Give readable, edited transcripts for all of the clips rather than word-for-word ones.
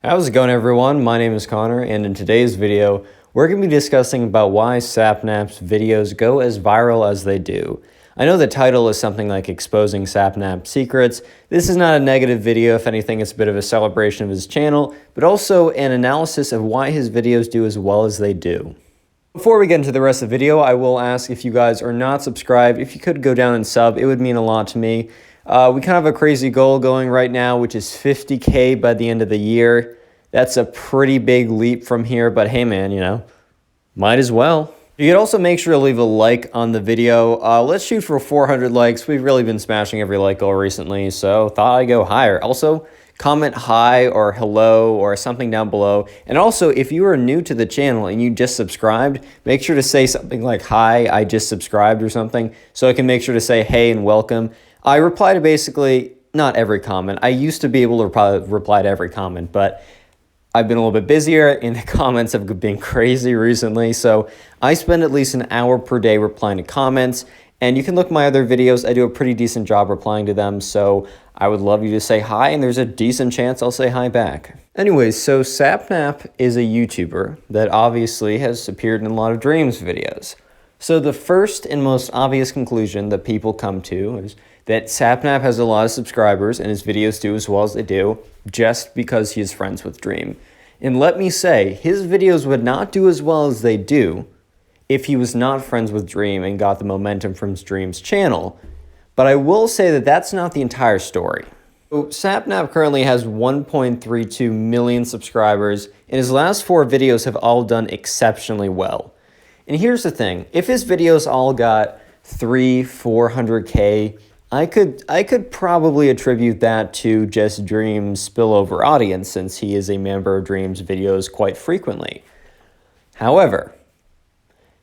How's it going, everyone? My name is Connor, and in today's video, we're going to be discussing about why Sapnap's videos go as viral as they do. I know the title is something like exposing Sapnap secrets. This is not a negative video. If anything, it's a bit of a celebration of his channel, but also an analysis of why his videos do as well as they do. Before we get into the rest of the video, I will ask if you guys are not subscribed, if you could go down and sub, it would mean a lot to me. We kind of have a crazy goal going right now, which is 50K by the end of the year. That's a pretty big leap from here, but hey man, you know, might as well. You can also make sure to leave a like on the video. Let's shoot for 400 likes. We've really been smashing every like goal recently, so thought I'd go higher. Also, comment hi or hello or something down below. And also, if you are new to the channel and you just subscribed, make sure to say something like, hi, I just subscribed or something, so I can make sure to say hey and welcome. I reply to basically not every comment. I used to be able to reply to every comment, but I've been a little bit busier and the comments have been crazy recently. So I spend at least an hour per day replying to comments, and you can look at my other videos. I do a pretty decent job replying to them. So I would love you to say hi, and there's a decent chance I'll say hi back. Anyways, so Sapnap is a YouTuber that obviously has appeared in a lot of Dreams videos. So the first and most obvious conclusion that people come to is that Sapnap has a lot of subscribers and his videos do as well as they do just because he is friends with Dream. And let me say, his videos would not do as well as they do if he was not friends with Dream and got the momentum from Dream's channel. But I will say that that's not the entire story. So Sapnap currently has 1.32 million subscribers, and his last 4 videos have all done exceptionally well. And here's the thing, if his videos all got 400K, I could probably attribute that to just Dream's spillover audience, since he is a member of Dream's videos quite frequently. However,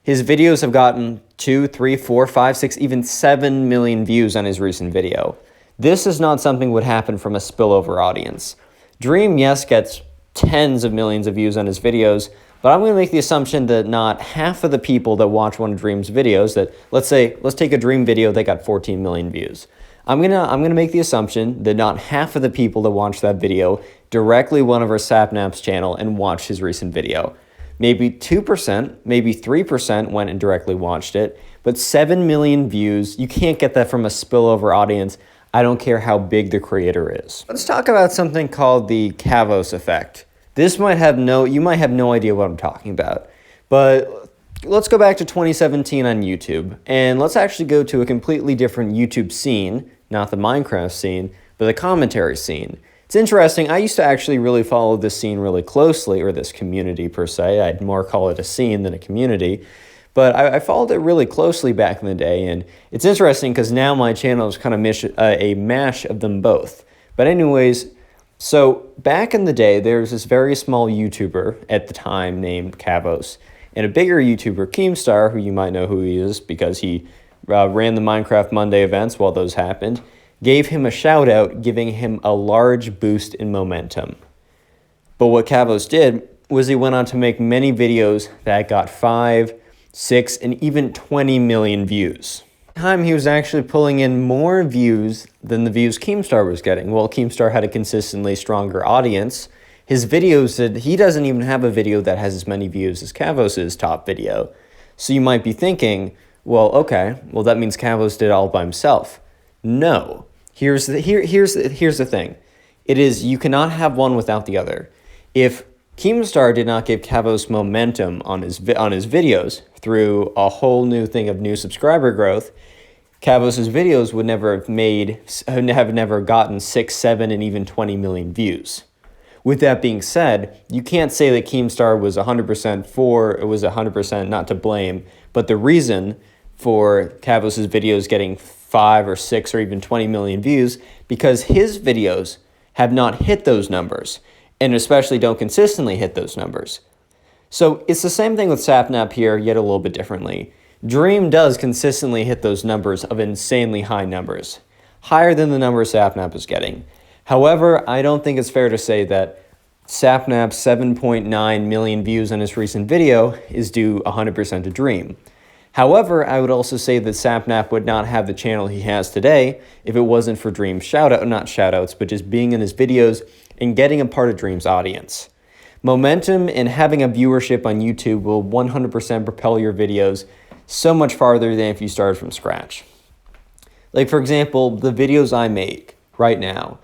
his videos have gotten 2, 3, 4, 5, 6, even 7 million views on his recent video. This is not something that would happen from a spillover audience. Dream, yes, gets tens of millions of views on his videos, but I'm going to make the assumption that not half of the people that watch one of Dream's videos, that let's take a Dream video that got 14 million views. I'm gonna make the assumption that not half of the people that watched that video directly went over Sapnap's channel and watched his recent video. Maybe 2%, maybe 3% went and directly watched it, but 7 million views, you can't get that from a spillover audience. I don't care how big the creator is. Let's talk about something called the Kavos effect. You might have no idea what I'm talking about, but let's go back to 2017 on YouTube, and let's actually go to a completely different YouTube scene, not the Minecraft scene, but the commentary scene. It's interesting, I used to actually really follow this scene really closely, or this community per se. I'd more call it a scene than a community, but I followed it really closely back in the day, and it's interesting because now my channel is kind of a mash of them both. But anyways, so back in the day, there was this very small YouTuber at the time named Kavos, and a bigger YouTuber, Keemstar, who you might know who he is because he ran the Minecraft Monday events while those happened, gave him a shout out, giving him a large boost in momentum. But what Kavos did was he went on to make many videos that got 5, 6, and even 20 million views. Time he was actually pulling in more views than the views Keemstar was getting. Well, Keemstar had a consistently stronger audience. His videos, he doesn't even have a video that has as many views as Kavos' top video. So you might be thinking, well, okay, well that means Kavos did it all by himself. No. Here's the thing. It is, you cannot have one without the other. If Keemstar did not give Kavos momentum on his videos through a whole new thing of new subscriber growth, Kavos' videos would have never gotten 6, 7, and even 20 million views. With that being said, you can't say that Keemstar was 100% not to blame, but the reason for Kavos' videos getting 5 or 6 or even 20 million views, because his videos have not hit those numbers, and especially don't consistently hit those numbers. So it's the same thing with Sapnap here, yet a little bit differently. Dream does consistently hit those numbers of insanely high numbers, higher than the numbers Sapnap is getting. However, I don't think it's fair to say that Sapnap's 7.9 million views on his recent video is due 100% to Dream. However, I would also say that Sapnap would not have the channel he has today if it wasn't for Dream's not shoutouts, but just being in his videos, and getting a part of Dream's audience. Momentum and having a viewership on YouTube will 100% propel your videos so much farther than if you started from scratch. Like, for example, the videos I make right now,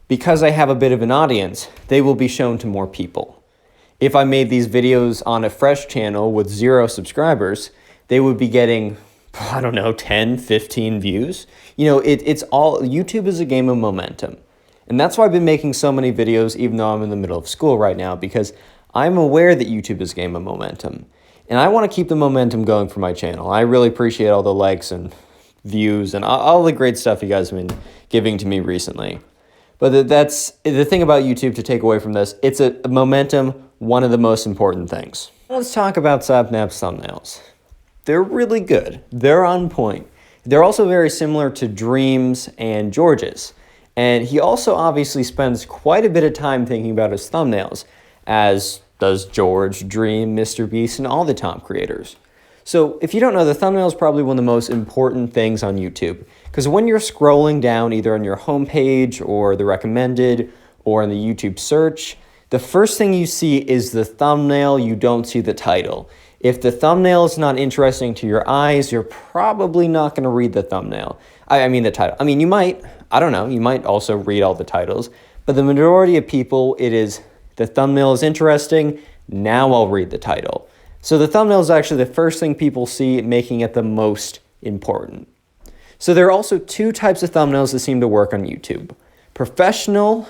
because I have a bit of an audience, they will be shown to more people. If I made these videos on a fresh channel with 0 subscribers, they would be getting, I don't know, 10, 15 views. You know, it's all, YouTube is a game of momentum. And that's why I've been making so many videos, even though I'm in the middle of school right now, because I'm aware that YouTube is a game of momentum. And I want to keep the momentum going for my channel. I really appreciate all the likes and views and all the great stuff you guys have been giving to me recently. But that's the thing about YouTube to take away from this. It's a momentum, one of the most important things. Let's talk about Sapnap's thumbnails. They're really good. They're on point. They're also very similar to Dream's and George's. And he also obviously spends quite a bit of time thinking about his thumbnails, as does George, Dream, Mr. Beast, and all the top creators. So if you don't know, the thumbnail is probably one of the most important things on YouTube. Because when you're scrolling down either on your homepage or the recommended or in the YouTube search, the first thing you see is the thumbnail, you don't see the title. If the thumbnail is not interesting to your eyes, you're probably not going to read the thumbnail. I mean the title. I mean, you might, I don't know, you might also read all the titles, but the majority of people, it is, the thumbnail is interesting, now I'll read the title. So the thumbnail is actually the first thing people see, making it the most important. So there are also 2 types of thumbnails that seem to work on YouTube: professional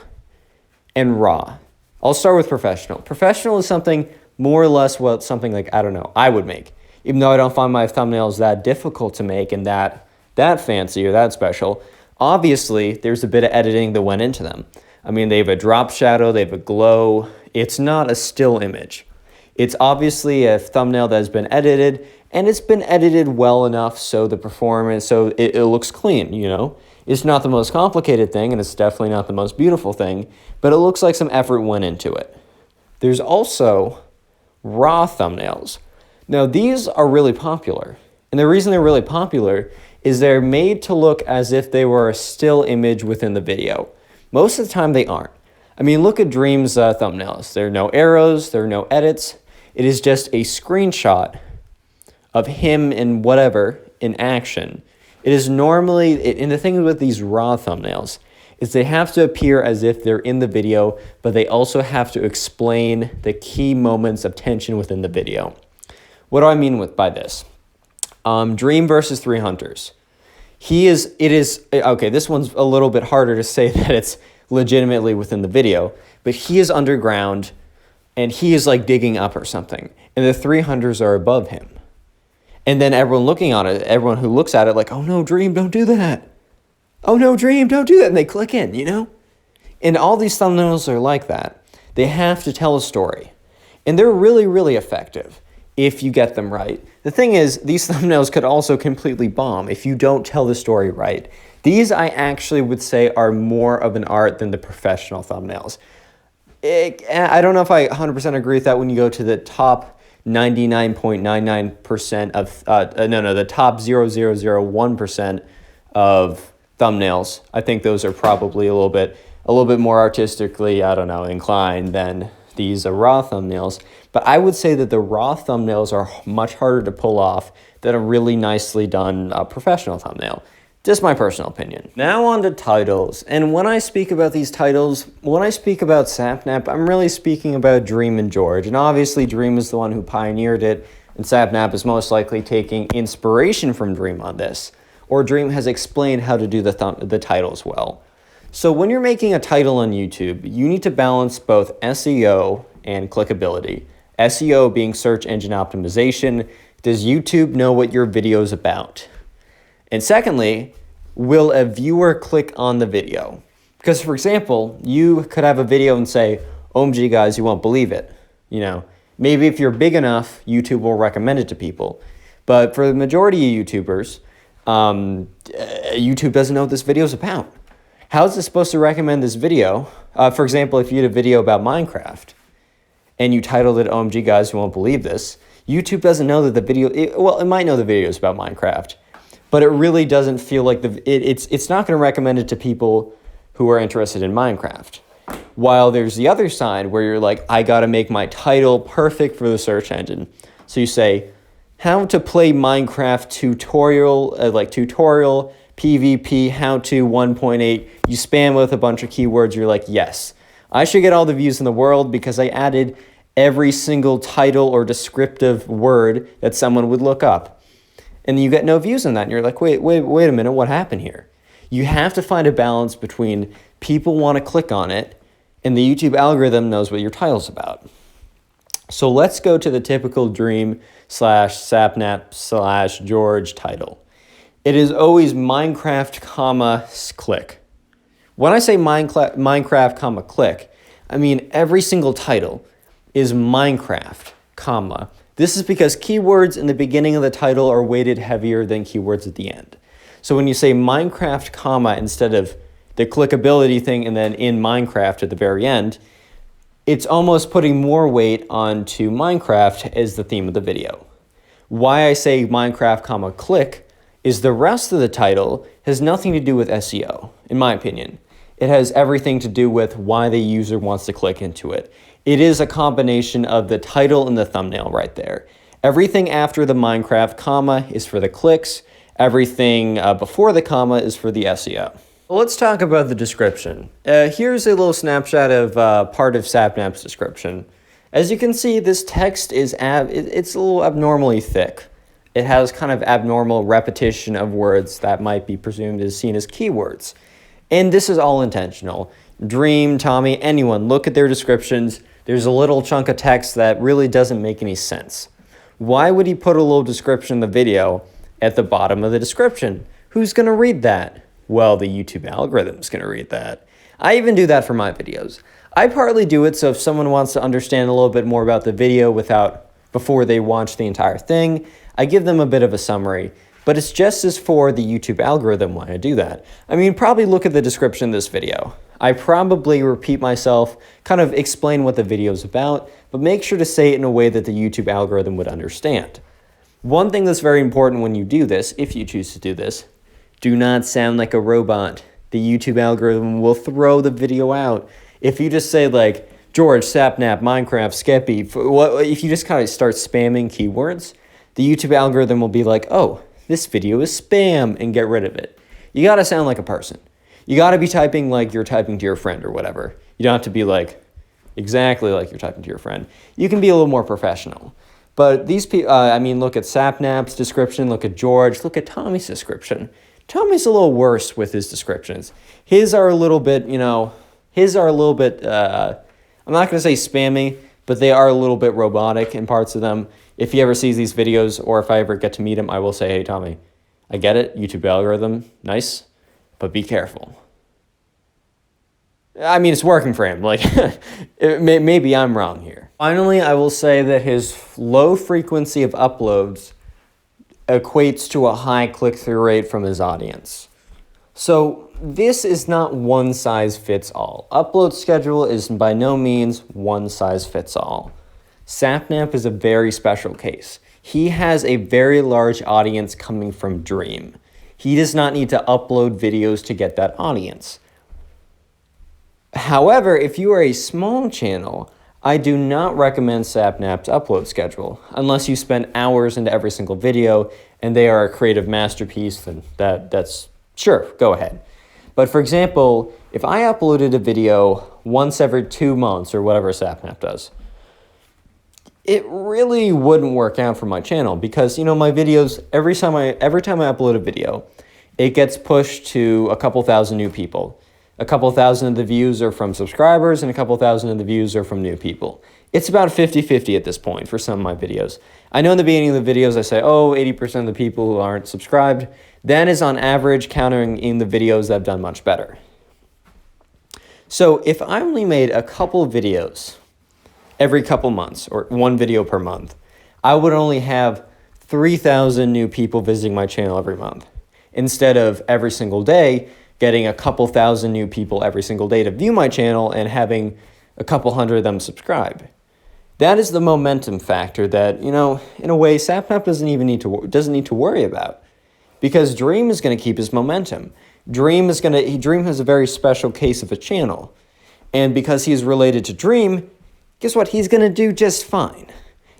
and raw. I'll start with professional. Professional is something more or less what something like, I don't know, I would make. Even though I don't find my thumbnails that difficult to make and that fancy or that special, obviously there's a bit of editing that went into them. I mean, they have a drop shadow, they have a glow. It's not a still image. It's obviously a thumbnail that has been edited, and it's been edited well enough so the performance, so it looks clean, you know? It's not the most complicated thing, and it's definitely not the most beautiful thing, but it looks like some effort went into it. There's also raw thumbnails. Now, these are really popular, and the reason they're really popular is they're made to look as if they were a still image within the video. Most of the time, they aren't. I mean, look at Dream's thumbnails. There are no arrows, there are no edits. It is just a screenshot of him in whatever in action. It is normally, and the thing with these raw thumbnails is they have to appear as if they're in the video, but they also have to explain the key moments of tension within the video. What do I mean by this? Dream versus 3 Hunters. Okay, this one's a little bit harder to say that it's legitimately within the video, but he is underground and he is like digging up or something, and the 3 Hunters are above him. And then everyone looking on it, everyone who looks at it like, oh no, Dream, don't do that. Oh no, Dream, don't do that. And they click in, you know? And all these thumbnails are like that. They have to tell a story. And they're really, really effective if you get them right. The thing is, these thumbnails could also completely bomb if you don't tell the story right. These, I actually would say, are more of an art than the professional thumbnails. I don't know if I 100% agree with that when you go to the top 99.99% of, the top 0.001% of thumbnails. I think those are probably a little bit more artistically, I don't know, inclined than these raw thumbnails. But I would say that the raw thumbnails are much harder to pull off than a really nicely done professional thumbnail. Just my personal opinion. Now on to titles. And when I speak about these titles, when I speak about Sapnap, I'm really speaking about Dream and George. And obviously Dream is the one who pioneered it, and Sapnap is most likely taking inspiration from Dream on this. Or Dream has explained how to do the titles well. So when you're making a title on YouTube, you need to balance both SEO and clickability. SEO being search engine optimization. Does YouTube know what your video is about? And secondly, will a viewer click on the video? Because, for example, you could have a video and say, OMG guys, you won't believe it. You know, maybe if you're big enough, YouTube will recommend it to people. But for the majority of YouTubers, YouTube doesn't know what this video is about. How is it supposed to recommend this video? For example, if you had a video about Minecraft and you titled it, OMG guys, you won't believe this, YouTube doesn't know that the video, it might know the video is about Minecraft, but it really doesn't feel like it's not going to recommend it to people who are interested in Minecraft. While there's the other side where you're like, I gotta make my title perfect for the search engine. So you say, how to play Minecraft tutorial, tutorial, PvP, how to 1.8. You spam with a bunch of keywords. You're like, yes, I should get all the views in the world because I added every single title or descriptive word that someone would look up. And you get no views on that. And you're like, wait a minute, what happened here? You have to find a balance between people want to click on it and the YouTube algorithm knows what your title's about. So let's go to the typical Dream/Sapnap/George title. It is always Minecraft, click. When I say Minecraft, click, I mean every single title is Minecraft, comma. This is because keywords in the beginning of the title are weighted heavier than keywords at the end. So when you say Minecraft, comma, instead of the clickability thing and then in Minecraft at the very end, it's almost putting more weight onto Minecraft as the theme of the video. Why I say Minecraft, click is the rest of the title has nothing to do with SEO, in my opinion. It has everything to do with why the user wants to click into it. It is a combination of the title and the thumbnail right there. Everything after the Minecraft, comma is for the clicks. Everything before the comma is for the SEO. Well, let's talk about the description. Here's a little snapshot of part of Sapnap's description. As you can see, this text is it's a little abnormally thick. It has kind of abnormal repetition of words that might be presumed as seen as keywords. And this is all intentional. Dream, Tommy, anyone, look at their descriptions. There's a little chunk of text that really doesn't make any sense. Why would he put a little description in the video at the bottom of the description? Who's going to read that? Well, the YouTube algorithm's going to read that. I even do that for my videos. I partly do it so if someone wants to understand a little bit more about the video before they watch the entire thing, I give them a bit of a summary. But it's just as for the YouTube algorithm why I do that. I mean, probably look at the description of this video. I probably repeat myself, kind of explain what the video is about, but make sure to say it in a way that the YouTube algorithm would understand. One thing that's very important when you do this, if you choose to do this, do not sound like a robot. The YouTube algorithm will throw the video out. If you just say like, George, Sapnap, Minecraft, Skeppy, if you just kind of start spamming keywords, the YouTube algorithm will be like, oh, this video is spam, and get rid of it. You gotta sound like a person. You gotta be typing like you're typing to your friend or whatever. You don't have to be like, exactly like you're typing to your friend. You can be a little more professional. But these people, look at Sapnap's description, look at George, look at Tommy's description. Tommy's a little worse with his descriptions. His are a little bit, I'm not going to say spammy, but they are a little bit robotic in parts of them. If he ever sees these videos or if I ever get to meet him, I will say, hey, Tommy, I get it, YouTube algorithm, nice, but be careful. I mean, it's working for him. Like, maybe I'm wrong here. Finally, I will say that his low frequency of uploads equates to a high click-through rate from his audience. So this is not one size fits all. Upload schedule is by no means one size fits all. Sapnap is a very special case. He has a very large audience coming from Dream. He does not need to upload videos to get that audience. However, if you are a small channel, I do not recommend Sapnap's upload schedule. Unless you spend hours into every single video and they are a creative masterpiece, then that's sure, go ahead. But for example, if I uploaded a video once every 2 months or whatever Sapnap does, it really wouldn't work out for my channel because, my videos, every time I upload a video, it gets pushed to a couple thousand new people. A couple thousand of the views are from subscribers and a couple thousand of the views are from new people. It's about 50-50 at this point for some of my videos. I know in the beginning of the videos I say, 80% of the people who aren't subscribed. That is on average counting in the videos that have done much better. So if I only made a couple videos every couple months or one video per month, I would only have 3,000 new people visiting my channel every month instead of every single day getting a couple thousand new people every single day to view my channel and having a couple hundred of them subscribe. That is the momentum factor that, in a way, Sapnap doesn't need to worry about because Dream is going to keep his momentum. Dream has a very special case of a channel. And because he's related to Dream, guess what? He's going to do just fine.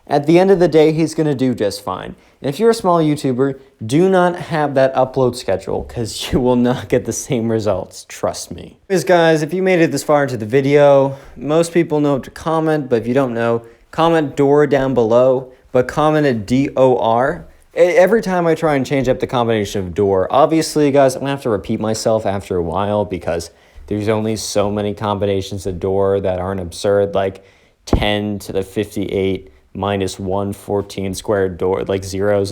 At the end of the day, he's going to do just fine. And if you're a small YouTuber, do not have that upload schedule because you will not get the same results. Trust me. Anyways, guys, if you made it this far into the video, most people know to comment, but if you don't know, comment Dora down below, but comment it D-O-R. Every time I try and change up the combination of door, obviously, guys, I'm going to have to repeat myself after a while because there's only so many combinations of door that aren't absurd, like 10 to the 58 minus 114 squared door, like zeros,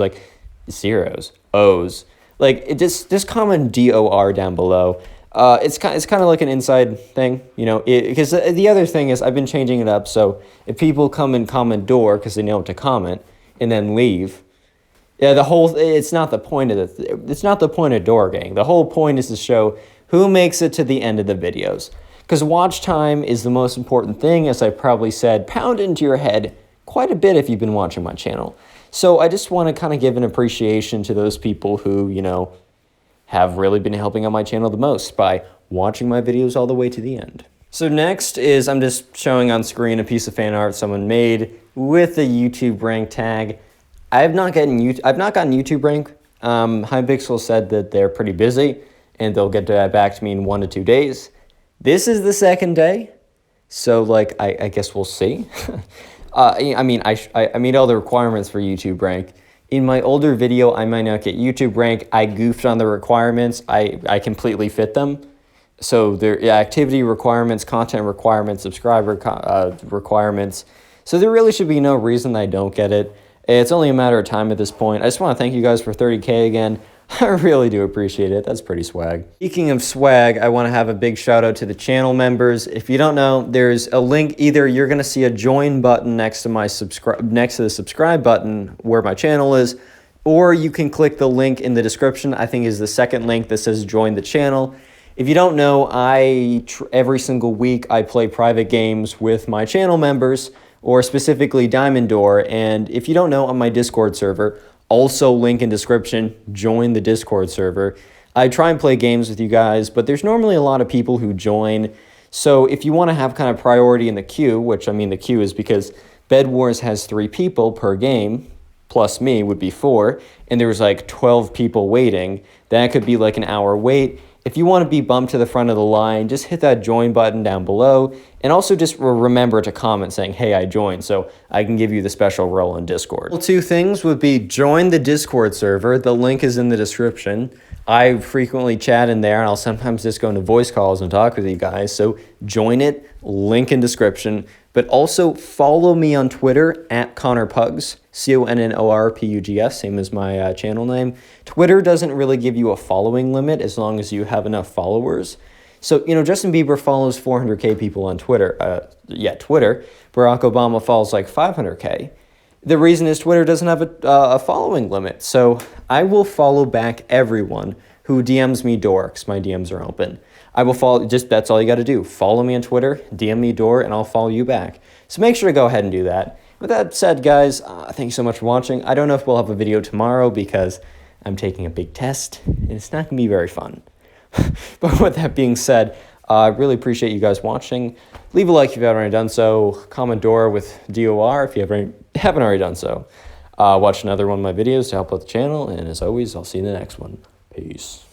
O's. Like, it just comment DOR down below. It's kind of like an inside thing, you know, because the other thing is I've been changing it up. So if people come and comment door because they know what to comment and then leave, yeah, it's not the point of it's not the point of door gang. The whole point is to show who makes it to the end of the videos. Because watch time is the most important thing, as I probably said, pound into your head quite a bit if you've been watching my channel. So I just want to kind of give an appreciation to those people who, you know, have really been helping on my channel the most by watching my videos all the way to the end. So next is I'm just showing on screen a piece of fan art someone made with the YouTube rank tag. I've not gotten YouTube rank. Hypixel said that they're pretty busy and they'll get that back to me in 1 to 2 days. This is the second day, so like I guess we'll see. I meet all the requirements for YouTube rank. In my older video, I might not get YouTube rank. I goofed on the requirements. I completely fit them. So there activity requirements, content requirements, subscriber requirements. So there really should be no reason I don't get it. It's only a matter of time at this point. I just want to thank you guys for 30K again. I really do appreciate it. That's pretty swag. Speaking of swag, I want to have a big shout out to the channel members. If you don't know, there's a link. Either you're going to see a join button next to the subscribe button where my channel is, or you can click the link in the description. I think is the second link that says join the channel. If you don't know, every single week I play private games with my channel members, or specifically Diamond Door. And if you don't know, on my Discord server, also link in description, join the Discord server. I try and play games with you guys, but there's normally a lot of people who join. So if you want to have kind of priority in the queue, which I mean the queue is because Bed Wars has 3 people per game, plus me would be 4, and there's like 12 people waiting, that could be like an hour wait. If you want to be bumped to the front of the line, just hit that join button down below. And also just remember to comment saying, hey, I joined, so I can give you the special role in Discord. Well, 2 things would be join the Discord server. The link is in the description. I frequently chat in there, and I'll sometimes just go into voice calls and talk with you guys. So join it, link in description. But also follow me on Twitter at connorpugs, CONNORPUGS, same as my channel name. Twitter doesn't really give you a following limit as long as you have enough followers. So, you know, Justin Bieber follows 400K people on Twitter. Twitter. Barack Obama follows like 500K. The reason is Twitter doesn't have a following limit. So I will follow back everyone who DMs me dorks. My DMs are open. I will follow, that's all you got to do. Follow me on Twitter, DM me door, and I'll follow you back. So make sure to go ahead and do that. With that said, guys, thank you so much for watching. I don't know if we'll have a video tomorrow because I'm taking a big test, and it's not going to be very fun. But with that being said, I really appreciate you guys watching. Leave a like if you haven't already done so. Comment door with DOR if you haven't already done so. Watch another one of my videos to help out the channel. And as always, I'll see you in the next one. Peace.